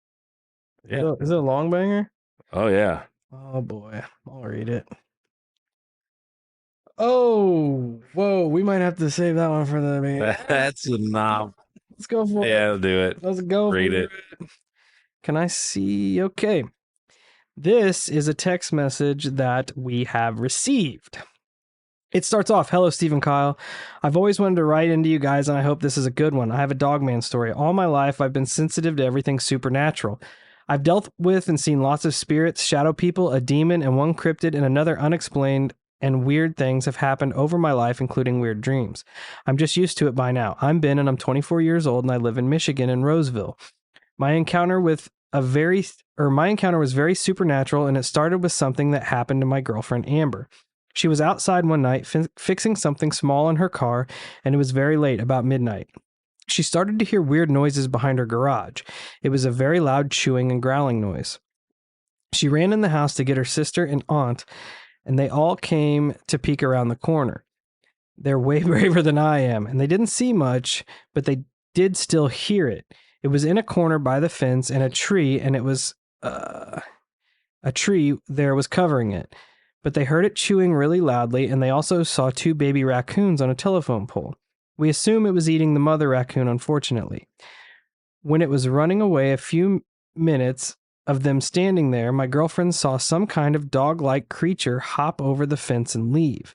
Yeah. Is it a long banger? Oh, yeah. Oh, boy. I'll read it. Oh, whoa. We might have to save that one for the man. That's a knob. Let's go for it. Yeah, do it. Let's go read it. Can I see? Okay. This is a text message that we have received. It starts off, "Hello, Stephen Kyle. I've always wanted to write into you guys, and I hope this is a good one. I have a Dogman story. All my life, I've been sensitive to everything supernatural. I've dealt with and seen lots of spirits, shadow people, a demon, and one cryptid, and another unexplained and weird things have happened over my life, including weird dreams. I'm just used to it by now. I'm Ben, and I'm 24 years old, and I live in Michigan in Roseville. My encounter was very supernatural, and it started with something that happened to my girlfriend, Amber. She was outside one night fixing something small in her car, and it was very late, about midnight. She started to hear weird noises behind her garage. It was a very loud chewing and growling noise. She ran in the house to get her sister and aunt, and they all came to peek around the corner. They're way braver than I am, and they didn't see much, but they did still hear it. It was in a corner by the fence and a tree, and it was a tree there was covering it. But they heard it chewing really loudly, and they also saw 2 baby raccoons on a telephone pole. We assume it was eating the mother raccoon, unfortunately. When it was running away, a few minutes of them standing there, my girlfriend saw some kind of dog-like creature hop over the fence and leave.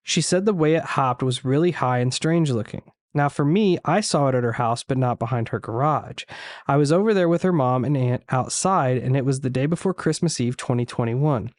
She said the way it hopped was really high and strange looking. Now for me, I saw it at her house, but not behind her garage. I was over there with her mom and aunt outside, and it was the day before Christmas Eve 2021.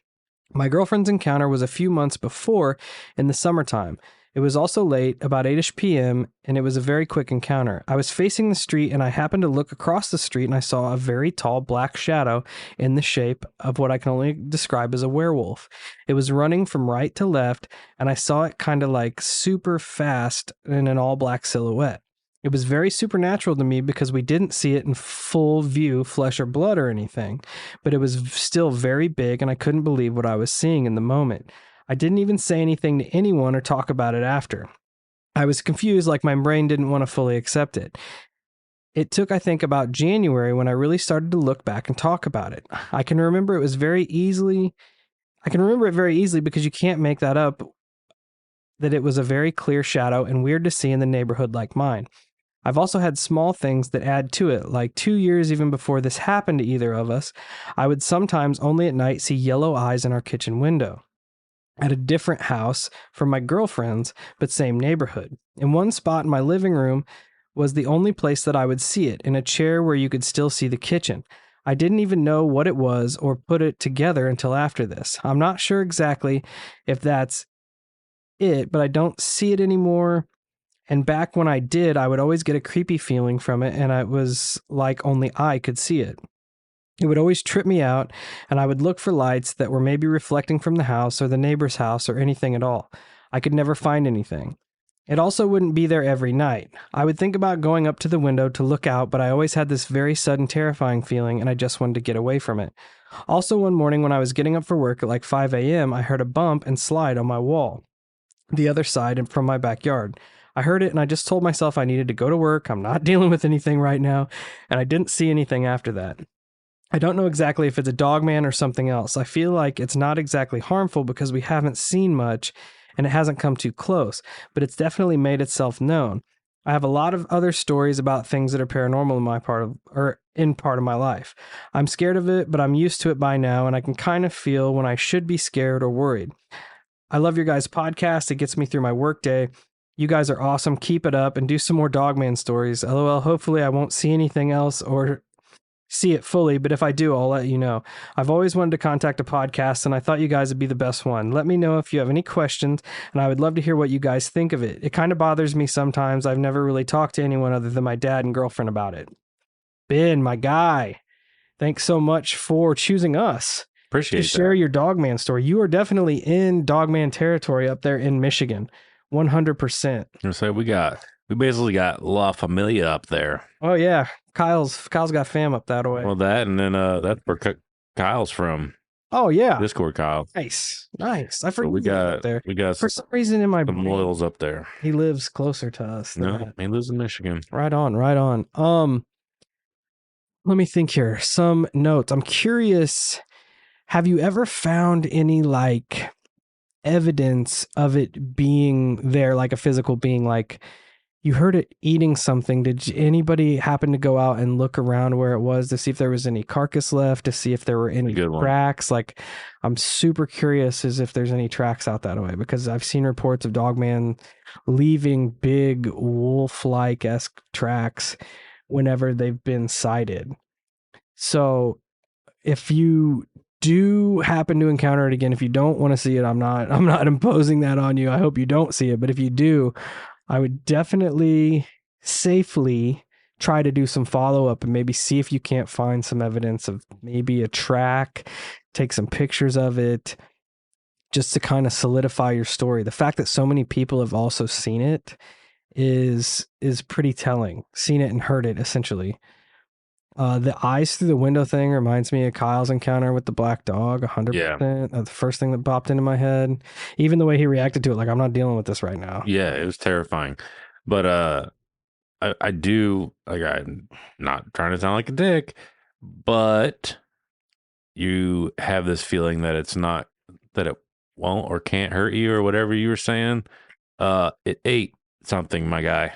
My girlfriend's encounter was a few months before in the summertime. It was also late, about 8ish p.m., and it was a very quick encounter. I was facing the street, and I happened to look across the street, and I saw a very tall black shadow in the shape of what I can only describe as a werewolf. It was running from right to left, and I saw it kind of like super fast in an all-black silhouette. It was very supernatural to me because we didn't see it in full view, flesh or blood or anything, but it was still very big, and I couldn't believe what I was seeing in the moment. I didn't even say anything to anyone or talk about it after. I was confused, like my brain didn't want to fully accept it. It took, I think, about January when I really started to look back and talk about it. I can remember it very easily because you can't make that up, that it was a very clear shadow and weird to see in the neighborhood like mine. I've also had small things that add to it, like 2 years even before this happened to either of us, I would sometimes only at night see yellow eyes in our kitchen window. At a different house from my girlfriend's, but same neighborhood. In one spot in my living room was the only place that I would see it, in a chair where you could still see the kitchen. I didn't even know what it was or put it together until after this. I'm not sure exactly if that's it, but I don't see it anymore. And back when I did, I would always get a creepy feeling from it, and it was like only I could see it. It would always trip me out, and I would look for lights that were maybe reflecting from the house or the neighbor's house or anything at all. I could never find anything. It also wouldn't be there every night. I would think about going up to the window to look out, but I always had this very sudden terrifying feeling, and I just wanted to get away from it. Also, one morning when I was getting up for work at like 5 a.m., I heard a bump and slide on my wall, the other side and from my backyard. I heard it, and I just told myself I needed to go to work. I'm not dealing with anything right now, and I didn't see anything after that. I don't know exactly if it's a Dogman or something else. I feel like it's not exactly harmful because we haven't seen much and it hasn't come too close, but it's definitely made itself known. I have a lot of other stories about things that are paranormal in part of my life. I'm scared of it, but I'm used to it by now, and I can kind of feel when I should be scared or worried. I love your guys' podcast. It gets me through my workday. You guys are awesome. Keep it up and do some more Dogman stories. LOL. Hopefully I won't see anything else or see it fully, but if I do, I'll let you know. I've always wanted to contact a podcast, and I thought you guys would be the best one. Let me know if you have any questions, and I would love to hear what you guys think of it. It kind of bothers me sometimes. I've never really talked to anyone other than my dad and girlfriend about it. Ben, my guy, thanks so much for choosing us. Appreciate to share your Dogman story. You are definitely in Dogman territory up there in Michigan. 100%. So we basically got La Familia up there. Oh yeah, Kyle's got fam up that way. Well, that and then that's where Kyle's from. Oh yeah, Discord Kyle. Nice. I forgot we got up there. We got for some reason in my some brain, loyals up there. He lives closer to us. No, he lives in Michigan. Right on. Let me think here. Some notes. I'm curious. Have you ever found any like evidence of it being there, like a physical being? Like you heard it eating something. Did anybody happen to go out and look around where it was to see if there was any carcass left, to see if there were any tracks? Like I'm super curious as if there's any tracks out that way, because I've seen reports of Dogman leaving big wolf-like-esque tracks whenever they've been sighted. So if you do happen to encounter it again, if you don't want to see it, I'm not imposing that on you. I hope you don't see it, but if you do, I would definitely safely try to do some follow-up and maybe see if you can't find some evidence of maybe a track, take some pictures of it, just to kind of solidify your story. The fact that so many people have also seen it is pretty telling. Seen it and heard it, essentially. The eyes through the window thing reminds me of Kyle's encounter with the black dog, 100%. Yeah. The first thing that popped into my head. Even the way he reacted to it, like, I'm not dealing with this right now. Yeah, it was terrifying. But I do, like, I'm not trying to sound like a dick, but you have this feeling that it's not, that it won't or can't hurt you or whatever you were saying. It ate something, my guy.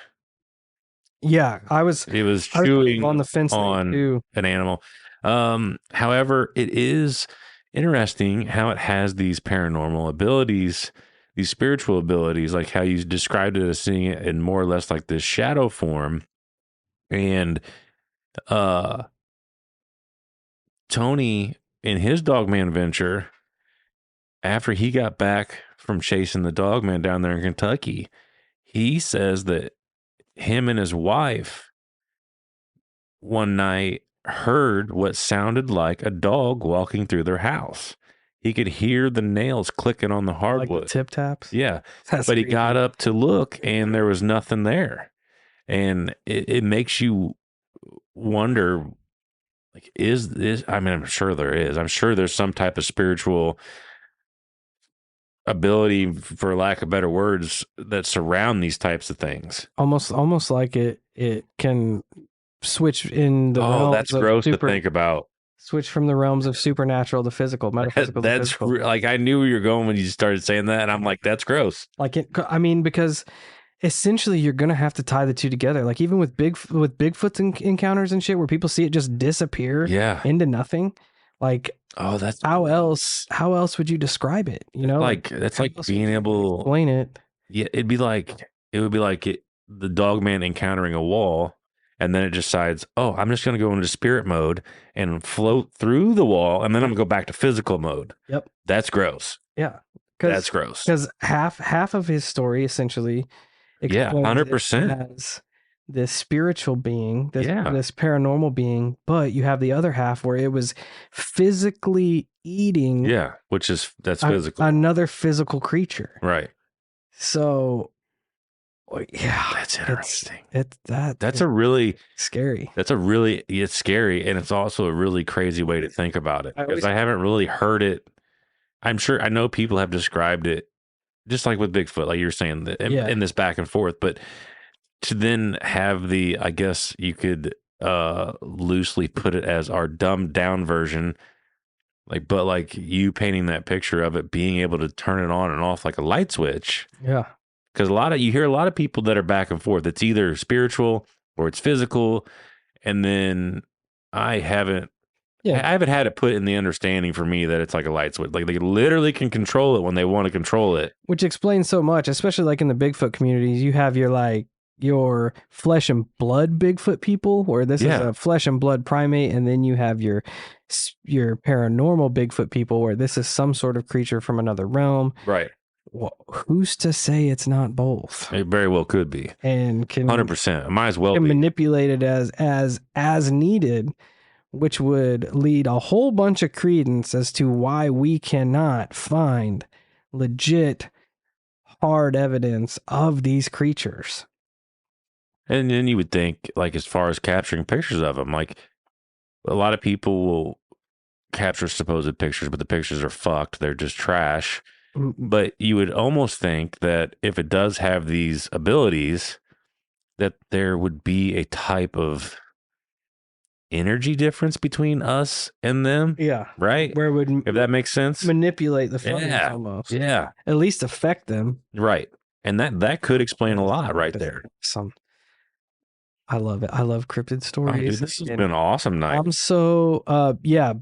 Yeah, it was chewing on the fence on an animal. However, it is interesting how it has these paranormal abilities, these spiritual abilities, like how you described it as seeing it in more or less like this shadow form. And Tony, in his Dogman venture, after he got back from chasing the Dogman down there in Kentucky. He says that him and his wife one night heard what sounded like a dog walking through their house. He could hear the nails clicking on the hardwood. Like the tip taps? Yeah. That's But he creepy. got up to look and there was nothing there. And it makes you wonder, like, is this, I mean, I'm sure there is. I'm sure there's some type of spiritual ability, for lack of better words, that surround these types of things. Almost like it can switch in the Oh, realms that's of gross to think about. switch from the realms of supernatural to physical, metaphysical to That's physical. like, I knew where you're going when you started saying that, and I'm like, that's gross. Like I mean, because essentially you're gonna have to tie the two together. Like even with Bigfoot's encounters and shit, where people see it just disappear Yeah. into nothing. Like Oh, that's how else would you describe it? You know, like that's how like else being would you able. explain it. Yeah, it would be like the Dogman encountering a wall, and then it decides, oh, I'm just going to go into spirit mode and float through the wall, and then I'm going to go back to physical mode. Yep. That's gross. Yeah. That's gross. Because half of his story essentially Yeah, explains it 100%. as this spiritual being, this Yeah. paranormal being, but you have the other half where it was physically eating Yeah, that's physical. another physical creature. Right. So, yeah, That's interesting. That's a really scary. It's scary, and it's also a really crazy way to think about it, because I haven't really heard it. I know people have described it just like with Bigfoot, like you're saying, in this back and forth, but to then have I guess you could loosely put it as our dumbed down version, but like you painting that picture of it being able to turn it on and off like a light switch. Yeah. Because you hear a lot of people that are back and forth. It's either spiritual or it's physical. And then I haven't had it put in the understanding for me that it's like a light switch. Like they literally can control it when they want to control it. Which explains so much, especially like in the Bigfoot communities. You have your flesh and blood Bigfoot people, where this is a flesh and blood primate, and then you have your paranormal Bigfoot people, where this is some sort of creature from another realm. Right. Well, who's to say it's not both? It very well could be. And can 100%. It might as well be. Manipulate it as needed, which would lead a whole bunch of credence as to why we cannot find legit hard evidence of these creatures. And then you would think, like, as far as capturing pictures of them, like a lot of people will capture supposed pictures, but the pictures are fucked. They're just trash. But you would almost think that if it does have these abilities, that there would be a type of energy difference between us and them. Yeah. Right? Where it would, if that makes sense. Manipulate the photos almost. Yeah. At least affect them. Right. And that could explain a lot right there. I love it. I love cryptid stories. Oh, dude, this has been an awesome night. I'm so,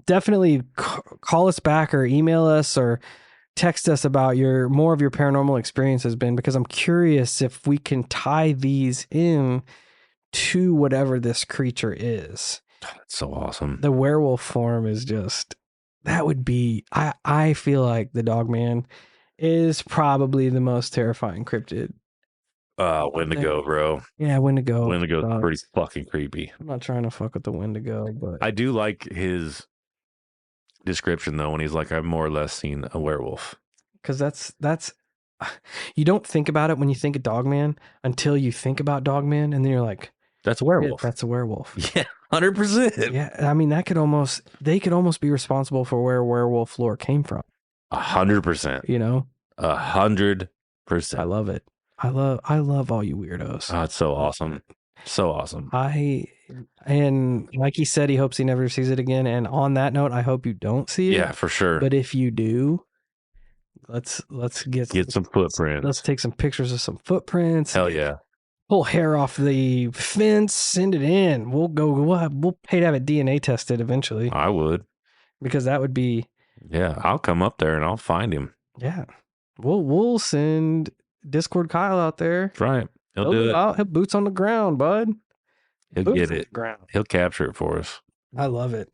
definitely call us back or email us or text us about more of your paranormal experiences, Ben, because I'm curious if we can tie these in to whatever this creature is. That's so awesome. The werewolf form is just, that would be, I feel like the Dogman is probably the most terrifying cryptid. Wendigo, bro. Yeah, Wendigo. Wendigo's pretty fucking creepy. I'm not trying to fuck with the Wendigo, but I do like his description though, when he's like, I've more or less seen a werewolf. Because that's you don't think about it when you think of Dogman until you think about Dogman, and then you're like, that's a werewolf. That's a werewolf. Yeah, 100%. Yeah, I mean they could almost be responsible for where werewolf lore came from. 100%. You know, 100%. I love it. I love all you weirdos. Oh, it's so awesome. So awesome. And like he said, he hopes he never sees it again. And on that note, I hope you don't see it. Yeah, for sure. But if you do, let's get some footprints. Let's take some pictures of some footprints. Hell yeah. Pull hair off the fence, send it in. We'll pay to have it DNA tested eventually. I would. Because that would be. Yeah, I'll come up there and I'll find him. Yeah. We'll send Discord Kyle out there. That's right. He'll do it. He'll boots on the ground, bud. He'll get it. He'll capture it for us. I love it.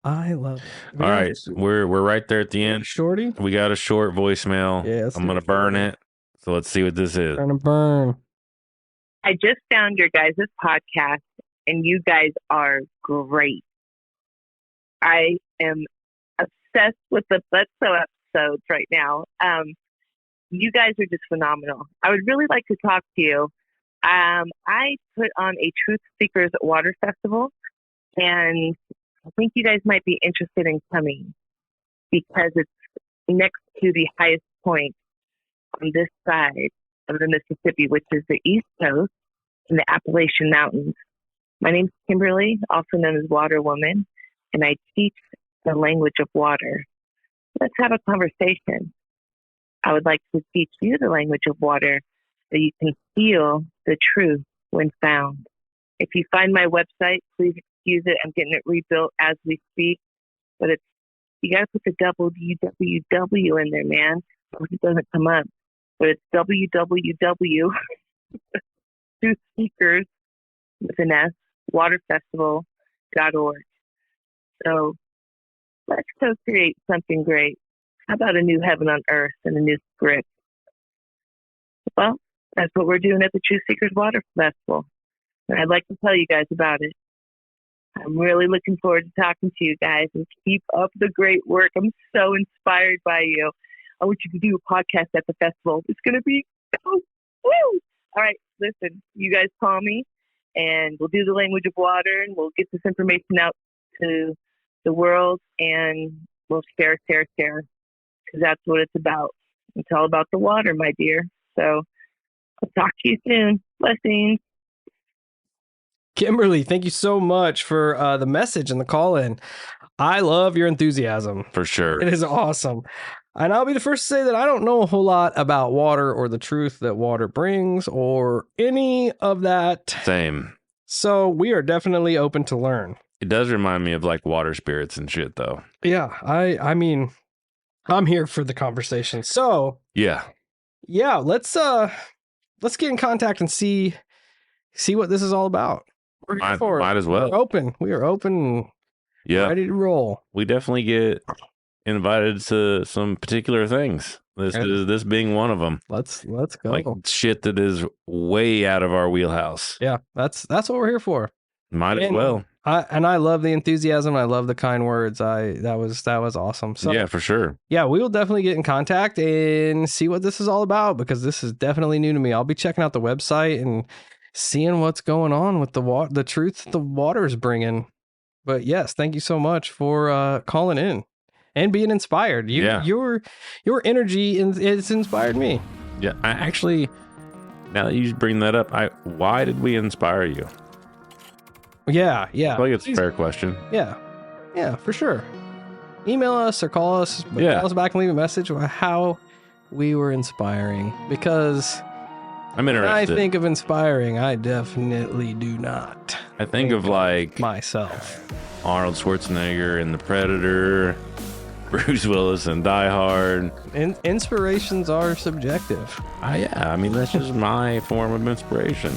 I love it. All right, we're right there at the end. Shorty? We got a short voicemail. Yeah, I'm gonna burn it. So let's see what this is. Burn a burn. I just found your guys' podcast, and you guys are great. I am obsessed with the Let's So episodes right now. You guys are just phenomenal. I would really like to talk to you. I put on a Truth Seekers Water Festival, and I think you guys might be interested in coming because it's next to the highest point on this side of the Mississippi, which is the East Coast in the Appalachian Mountains. My name's Kimberly, also known as Water Woman, and I teach the language of water. Let's have a conversation. I would like to teach you the language of water so you can feel the truth when found. If you find my website, please excuse it. I'm getting it rebuilt as we speak, but you got to put the www in there, man, or it doesn't come up. But it's www. Truth Seekers with an S, waterfestival.org. So let's co-create something great. How about a new heaven on earth and a new script? Well, that's what we're doing at the Truth Seekers Water Festival. And I'd like to tell you guys about it. I'm really looking forward to talking to you guys, and keep up the great work. I'm so inspired by you. I want you to do a podcast at the festival. It's going to be so woo! All right, listen, you guys call me, and we'll do the language of water, and we'll get this information out to the world, and we'll share, because that's what it's about. It's all about the water, my dear. So I'll talk to you soon. Blessings. Kimberly, thank you so much for the message and the call-in. I love your enthusiasm. For sure. It is awesome. And I'll be the first to say that I don't know a whole lot about water or the truth that water brings or any of that. Same. So we are definitely open to learn. It does remind me of like water spirits and shit, though. Yeah, I mean, I'm here for the conversation. So yeah, let's get in contact and see what this is all about. We're here for it. Might as well. We are open. Yeah, ready to roll. We definitely get invited to some particular things. This being one of them. Let's go. Like shit that is way out of our wheelhouse. Yeah, that's what we're here for. Might as well. I love the enthusiasm. I love the kind words. That was awesome. So yeah, for sure. Yeah, we will definitely get in contact and see what this is all about, because this is definitely new to me. I'll be checking out the website and seeing what's going on with the truth the water is bringing. But yes, thank you so much for calling in and being inspired. Your energy it's inspired me. Yeah, I actually, now that you bring that up, why did we inspire you? Yeah. I feel like it's a fair question. Yeah, for sure. Email us or call us, but call us back and leave a message about how we were inspiring, because I'm interested. When I think of inspiring, I definitely do not. I think of like myself. Arnold Schwarzenegger in The Predator, Bruce Willis in Die Hard. Inspirations are subjective. Yeah, I mean that's just my form of inspiration.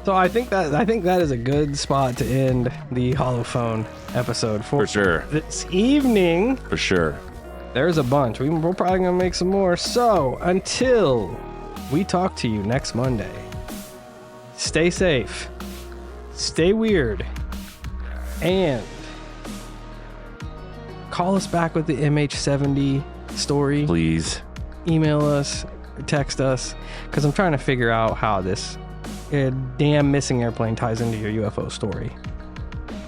So I think that is a good spot to end the Holophone episode for sure. This evening. For sure. There's a bunch. We're probably gonna make some more. So until we talk to you next Monday, stay safe, stay weird, and call us back with the MH70 story. Please. Email us, or text us, because I'm trying to figure out how this damn missing airplane ties into your UFO story.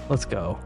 Let's go.